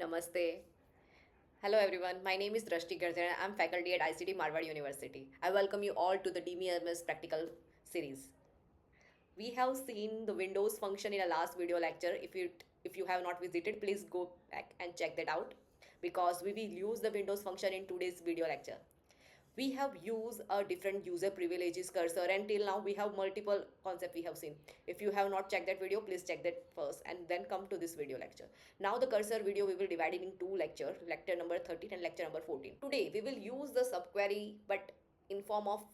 Namaste. Hello everyone, my name is Drashti Gardner. I'm faculty at ICT Marward University. I welcome you all to the DMS practical series. We have seen the Windows function in a last video lecture. If you have not visited, please go back and check that out because we will use the Windows function in today's video lecture. We have used a different user privileges cursor, and till now we have multiple concept we have seen. If you have not checked that video, please check that first and then come to this video lecture. Now the cursor video we will divide it in two lectures, lecture number 13 and lecture number 14. Today we will use the subquery but in form of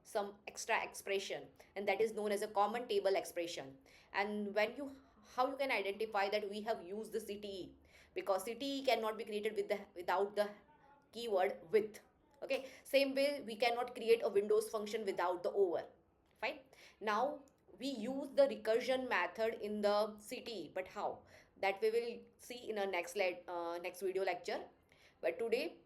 some extra expression, and that is known as a common table expression. And when you how you can identify that we have used the CTE, because CTE cannot be created without the keyword with. Okay, same way we cannot create a Windows function without the over. Fine. Now we use the recursion method in the CTE, but how, that we will see in a next video lecture. But today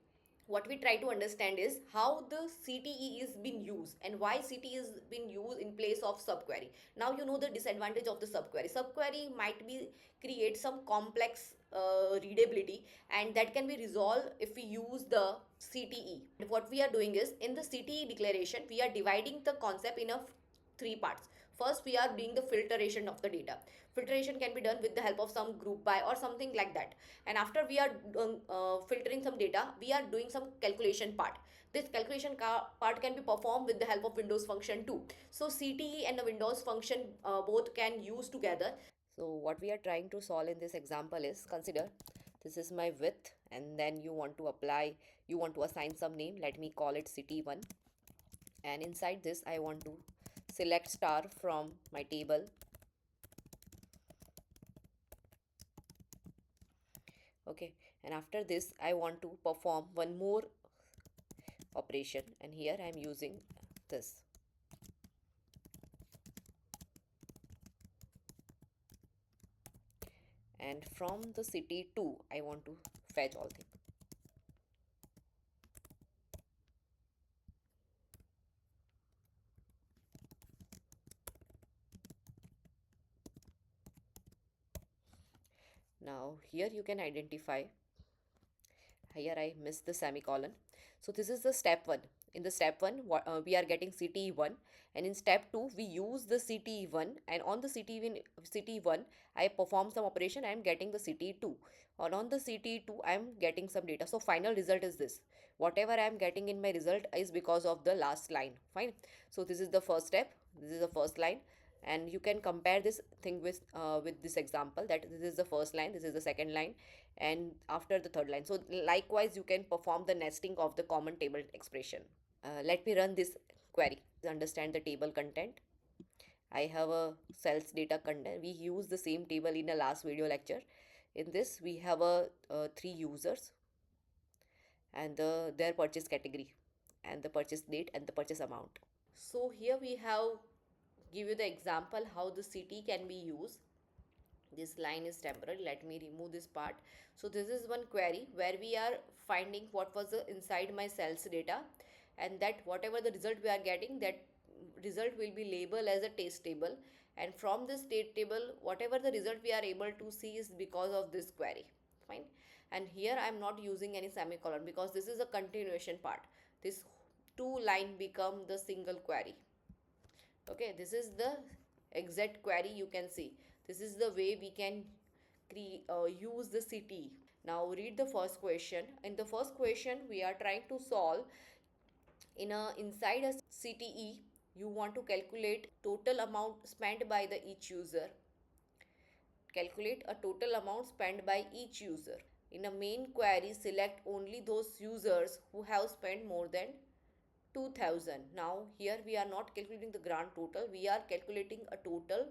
what we try to understand is how the CTE is being used and why CTE is being used in place of subquery. Now you know the disadvantage of the subquery. Subquery might be create some complex readability, and that can be resolved if we use the CTE. And what we are doing is, in the CTE declaration we are dividing the concept in a three parts. First, we are doing the filtration of the data. Filtration can be done with the help of some group by or something like that. And after we are filtering some data, we are doing some calculation part. This calculation part can be performed with the help of Windows function too. So CTE and the Windows function both can use together. So what we are trying to solve in this example is, consider this is my width, and then you want to assign some name. Let me call it city1, and inside this I want to select star from my table. Okay, and after this I want to perform one more operation, and here I am using this. And from the city 2 I want to fetch all things. Now here you can identify, here I missed the semicolon. So this is the step 1. In the step 1 we are getting CTE1, and in step 2 we use the CTE1, and on the CTE1 I perform some operation, I am getting the CTE2, and on the CTE2 I am getting some data. So final result is this. Whatever I am getting in my result is because of the last line. Fine. So this is the first step, this is the first line, and you can compare this thing with this example, that this is the first line, this is the second line, and after the third line. So likewise you can perform the nesting of the common table expression. Let me run this query to understand the table content. I have a sales data content. We use the same table in the last video lecture. In this we have three users and their purchase category and the purchase date and the purchase amount. So here we have give you the example how the CT can be used. This line is temporary. Let me remove this part. So this is one query where we are finding what was the inside my sales data, and that whatever the result we are getting, that result will be labeled as a test table, and from this state table whatever the result we are able to see is because of this query. Fine. And here I am not using any semicolon because this is a continuation part. This two line become the single query. Okay, this is the exact query. You can see this is the way we can use the CTE. Now read the first question. In the first question we are trying to solve inside a CTE. You want to calculate total amount spent by the each user. Calculate a total amount spent by each user. In a main query, select only those users who have spent more than 2000. Now here we are not calculating the grand total, we are calculating a total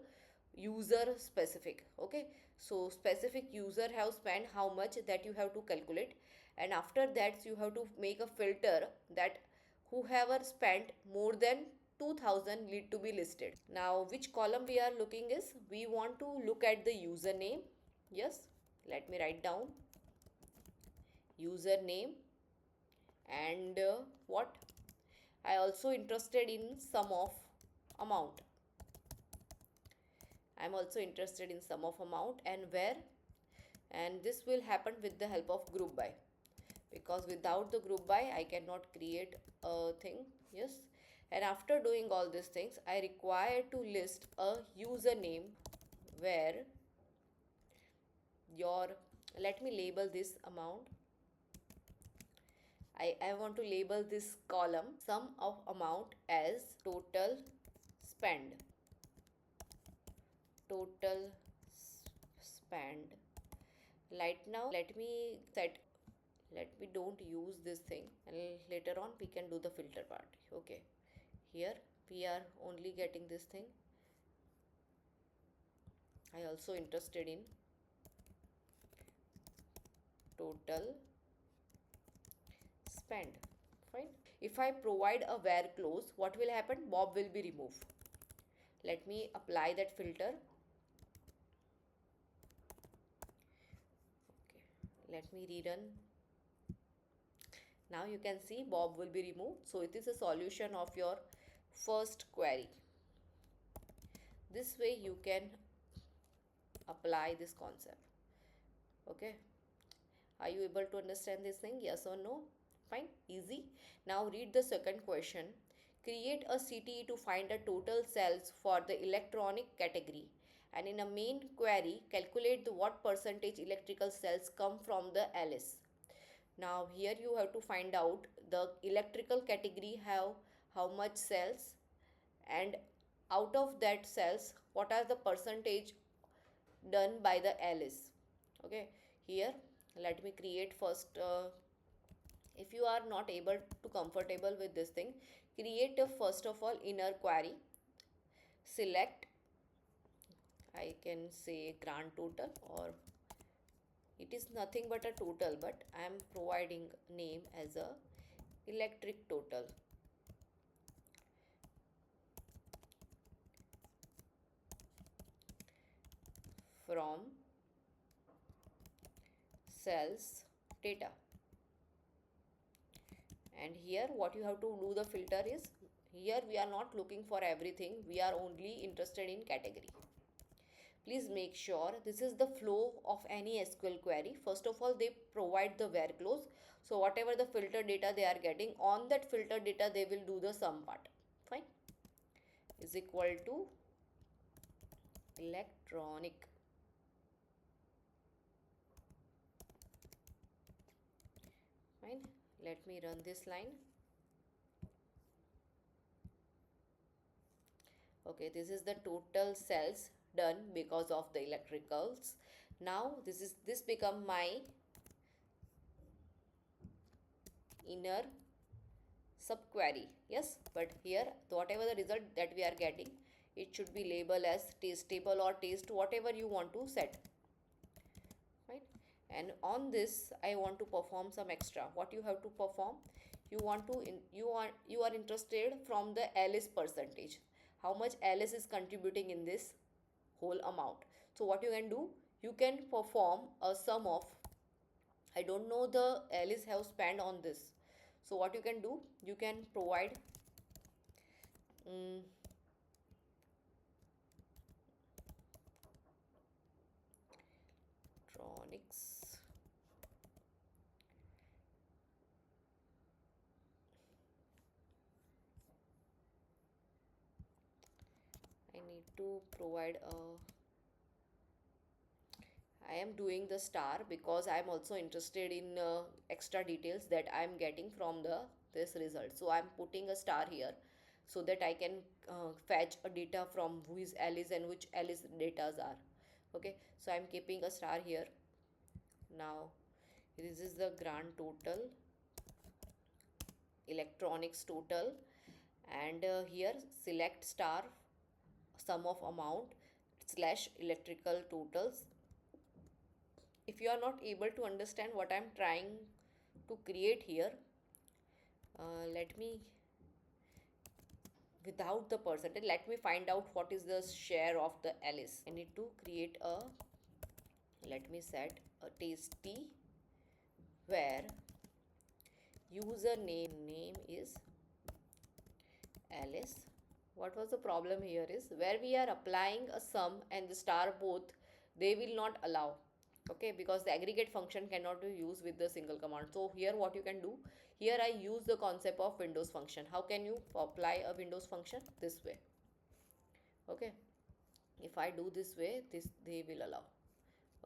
user specific. Okay, so specific user have spent how much, that you have to calculate, and after that you have to make a filter that whoever spent more than 2000 need to be listed. Now which column we are looking is, we want to look at the username. Yes, let me write down username, and what I also interested in sum of amount. I'm also interested in sum of amount, and where, and this will happen with the help of group by, because without the group by I cannot create a thing. Yes, and after doing all these things I require to list a username where your, let me label this amount. I want to label this column sum of amount as total spend. Total spend. Right now let me set, let me don't use this thing, and later on we can do the filter part. Okay, here we are only getting this thing. I also interested in total spend. Fine. If I provide a where clause, what will happen? Bob will be removed. Let me apply that filter. Okay, let me rerun. Now you can see Bob will be removed. So it is a solution of your first query. This way you can apply this concept. Okay, are you able to understand this thing? Yes or no? Fine, easy. Now read the second question. Create a CTE to find the total cells for the electronic category, and in a main query calculate the what percentage electrical cells come from the LS. Now here you have to find out the electrical category have how much cells, and out of that cells what are the percentage done by the LS. Okay, here let me create first, if you are not able to comfortable with this thing, create a first of all inner query. Select, I can say grand total, or it is nothing but a total, but I am providing name as a electric total. From cells data. And here what you have to do the filter is, here we are not looking for everything, we are only interested in category. Please make sure this is the flow of any SQL query. First of all they provide the where clause, so whatever the filter data they are getting, on that filter data they will do the sum part. Fine, is equal to electronic. Fine, let me run this line. Okay, this is the total cells done because of the electricals. Now this become my inner subquery. Yes, but here whatever the result that we are getting, it should be labeled as taste table or taste, whatever you want to set. Right, and on this I want to perform some extra. What you have to perform, you are interested from the LS percentage, how much LS is contributing in this whole amount. So what you can do, you can perform a sum of, I don't know the LS have spent on this. So what you can do, you can provide electronics I need to provide a, I am doing the star because I am also interested in extra details that I am getting from the this result. So I am putting a star here so that I can fetch a data from who is Alice and which Alice datas are. Okay, so I am keeping a star here. Now this is the grand total, electronics total, and here select star sum of amount slash electrical totals. If you are not able to understand what I am trying to create here, let me, without the percentage, let me find out what is the share of the Alice. I need to create a, let me set a tasty where username is Alice. What was the problem here is, where we are applying a sum and the star both, they will not allow. okay, because the aggregate function cannot be used with the single command. So here what you can do, here I use the concept of Windows function. How can you apply a Windows function? This way. Okay, if I do this way, this they will allow.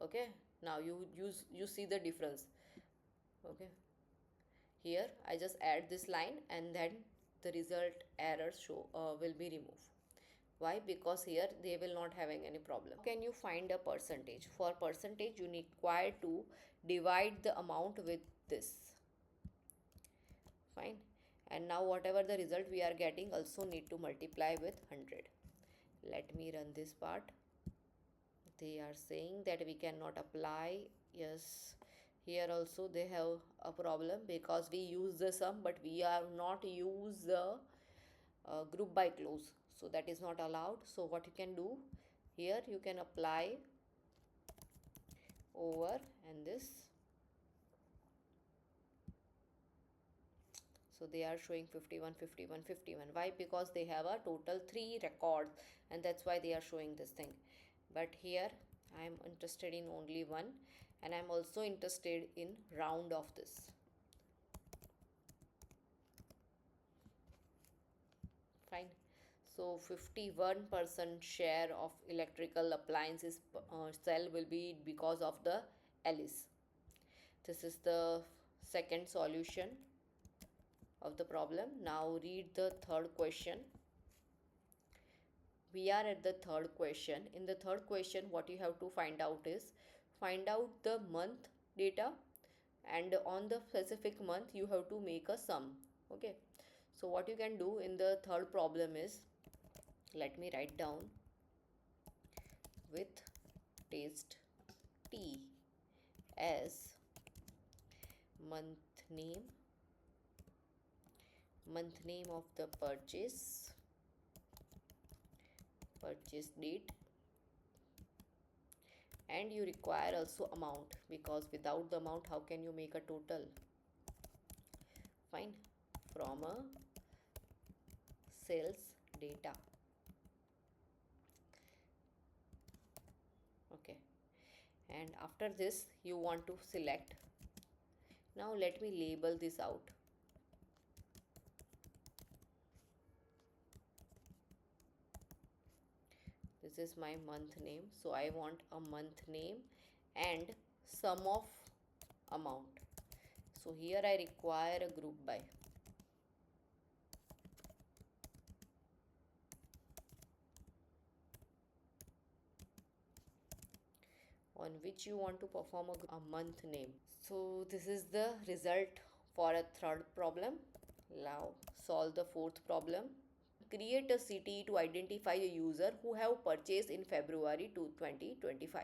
Okay, now you see the difference. Okay, here I just add this line and then the result error show will be removed. Why? Because here they will not having any problem. Can you find a percentage? For percentage you require to divide the amount with this. Fine. And now whatever the result we are getting also need to multiply with 100. Let me run this part. They are saying that we cannot apply. Yes, here also they have a problem because we use the sum but we are not use the group by clause, so that is not allowed. So what you can do, here you can apply over and this. So they are showing 51, 51, 51. Why? Because they have a total 3 records and that's why they are showing this thing. But here I am interested in only one, and I am also interested in round of this. Fine. So 51% share of electrical appliances cell will be because of the Alice. This is the second solution of the problem. Now read the third question. We are at the third question. In the third question, what you have to find out is, find out the month data, and on the specific month you have to make a sum. Okay, so what you can do in the third problem is, let me write down, with taste T as month name of the purchase date, and you require also amount, because without the amount how can you make a total? Fine. From a sales data. Okay, and after this you want to select. Now let me label this out. This is my month name, so I want a month name and sum of amount. So here I require a group by. On which you want to perform a month name. So this is the result for a third problem. Now solve the fourth problem. Create a CTE to identify a user who have purchased in February 2025.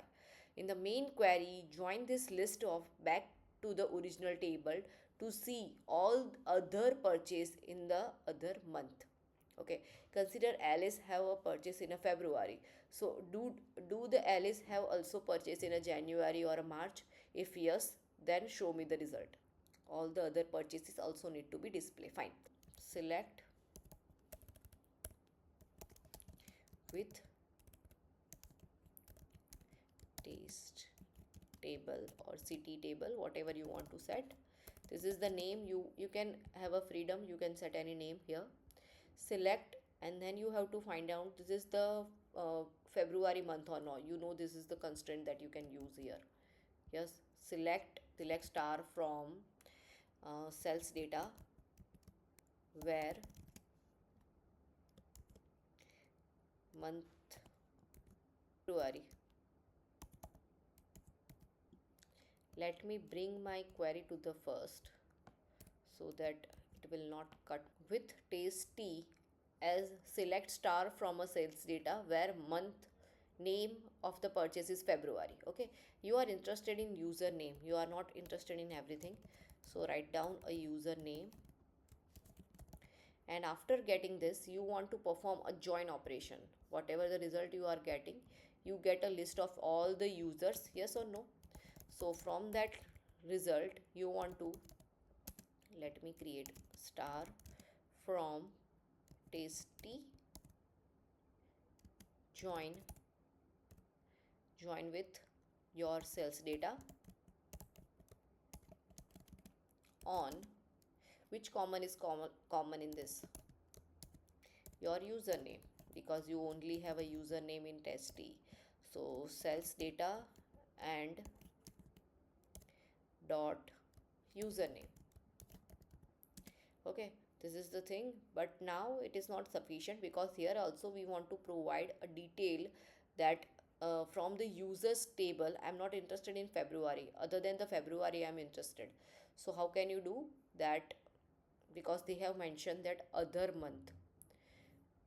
In the main query, join this list of back to the original table to see all other purchase in the other month. Okay, consider Alice have a purchase in a February. So do the Alice have also purchase in a January or a March? If yes, then show me the result. All the other purchases also need to be displayed. Fine. Select with taste table or city table, whatever you want to set. This is the name. You can have a freedom, you can set any name here. Select, and then you have to find out this is the February month or not. You know, this is the constraint that you can use here. Yes, select star from sales data where month February. Let me bring my query to the first so that it will not cut. With tasty as select star from a sales data where month name of the purchase is February. Okay, you are interested in username, you are not interested in everything. So write down a username, and after getting this you want to perform a join operation. Whatever the result you are getting, you get a list of all the users, yes or no. So from that result you want to, let me create star from tasty join with your sales data on which common in this, your username, because you only have a username in testee. So sales data and dot username. Okay, this is the thing, but now it is not sufficient, because here also we want to provide a detail that from the users table I'm not interested in February, other than the February I'm interested. So how can you do that? Because they have mentioned that other month,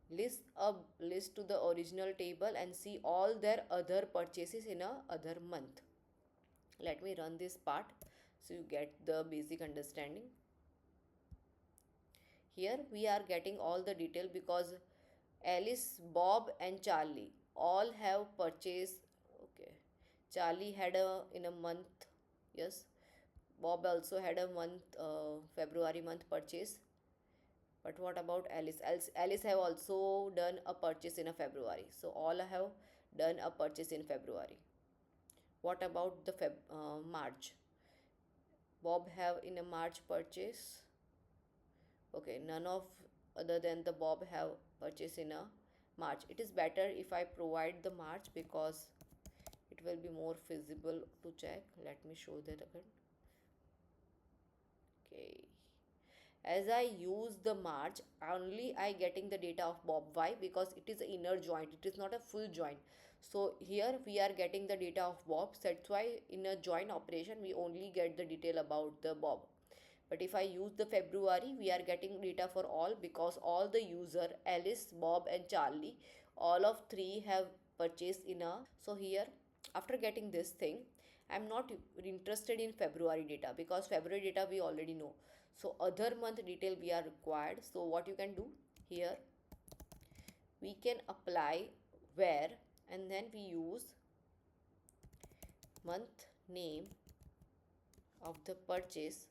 list to the original table and see all their other purchases in a other month. Let me run this part so you get the basic understanding. Here we are getting all the detail, because Alice, Bob and Charlie all have purchased. Okay, Charlie had a in a month, yes. Bob also had a month, February month purchase. But what about Alice? Alice have also done a purchase in a February. So all have done a purchase in February. What about the March? Bob have in a March purchase. Okay, none of other than the Bob have purchase in a March. It is better if I provide the March, because it will be more feasible to check. Let me show that again. Okay, as I use the March, only I getting the data of Bob. Why? Because it is an inner joint, it is not a full joint. So here we are getting the data of Bob. So that's why in a join operation we only get the detail about the Bob. But if I use the February, we are getting data for all, because all the user Alice, Bob and Charlie, all of three have purchased in a. So here, after getting this thing, I'm not interested in February data, because February data we already know. So other month detail we are required. So what you can do here, we can apply where, and then we use month name of the purchase,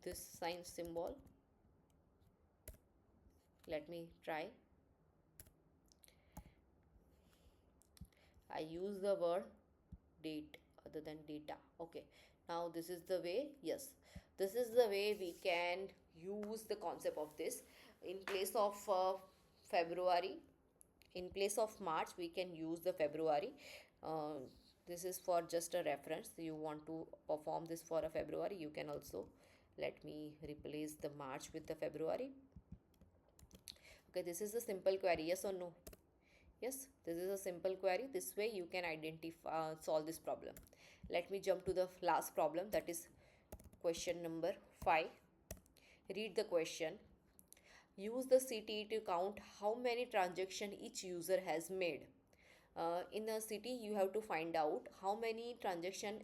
this sign symbol. Let me try. I use the word date other than data. Okay, now this is the way. Yes, this is the way we can use the concept of this. In place of February, in place of March, we can use the February. uh, this is for just a reference. You want to perform this for a February, you can also. Let me replace the March with the February. Okay, this is a simple query, yes or no? Yes, this is a simple query. This way you can identify, solve this problem. Let me jump to the last problem, that is question number 5. Read the question. Use the CTE to count how many transactions each user has made. In a city, you have to find out how many transactions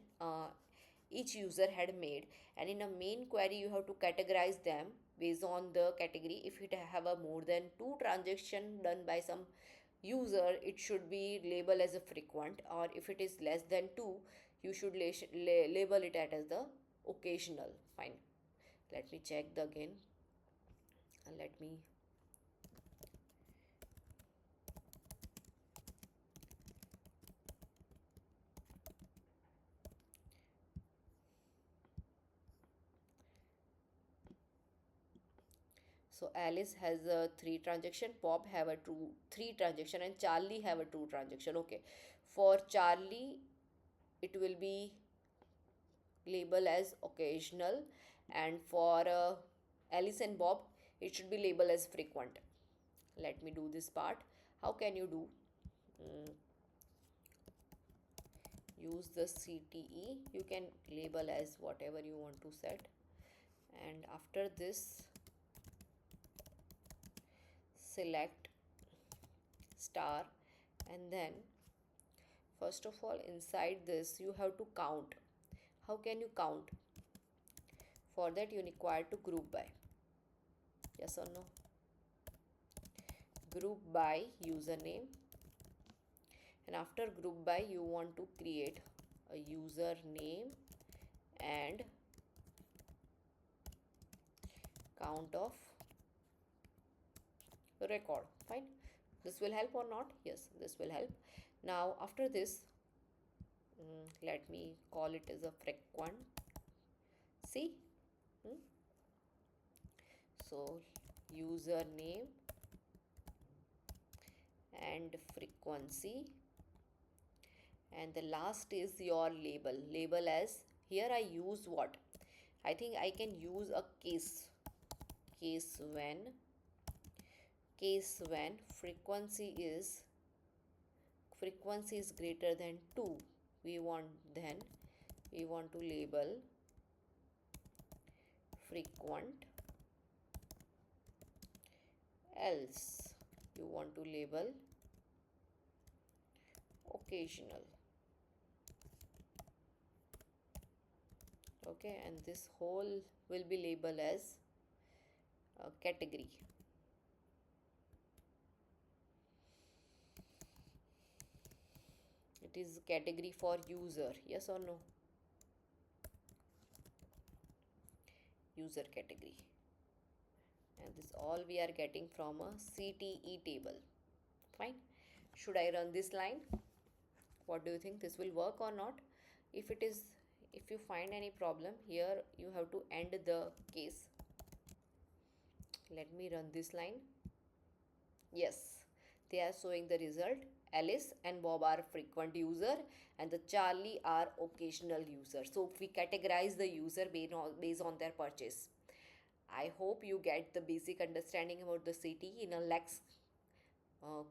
each user had made, and in a main query you have to categorize them based on the category. If it have a more than 2 transactions done by some user, it should be labeled as a frequent, or if it is less than 2, you should label it as the occasional. Fine, let me check the again, and let me. So Alice has a 3 transaction, Bob have a 3 transaction, and Charlie have a 2 transaction. Okay, for Charlie it will be labeled as occasional, and for Alice and Bob it should be labeled as frequent. Let me do this part. How can you do? Mm, use the CTE. You can label as whatever you want to set, and after this select star, and then first of all inside this you have to count. How can you count? For that you require to group by. Yes or no? Group by username, and after group by you want to create a username and count of record. Fine. This will help or not? Yes, this will help. Now after this, let me call it as a frequency. hmm? So username and frequency, and the last is your label as, here I use what, I think I can use a case when, frequency is greater than 2, we want, then we want to label frequent, else you want to label occasional. Okay, and this whole will be labeled as a category. It is category for user, yes or no? User category, and this all we are getting from a CTE table. Fine. Should I run this line? What do you think, this will work or not? If it is, if you find any problem here, you have to end the case. Let me run this line. Yes, they are showing the result. Alice and Bob are frequent user and the Charlie are occasional user. So we categorize the user based on their purchase. I hope you get the basic understanding about the city. Uh,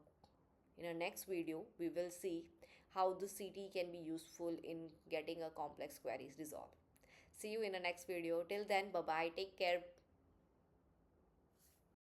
in a next video, we will see how the city can be useful in getting a complex queries resolved. See you in the next video. Till then, bye bye. Take care.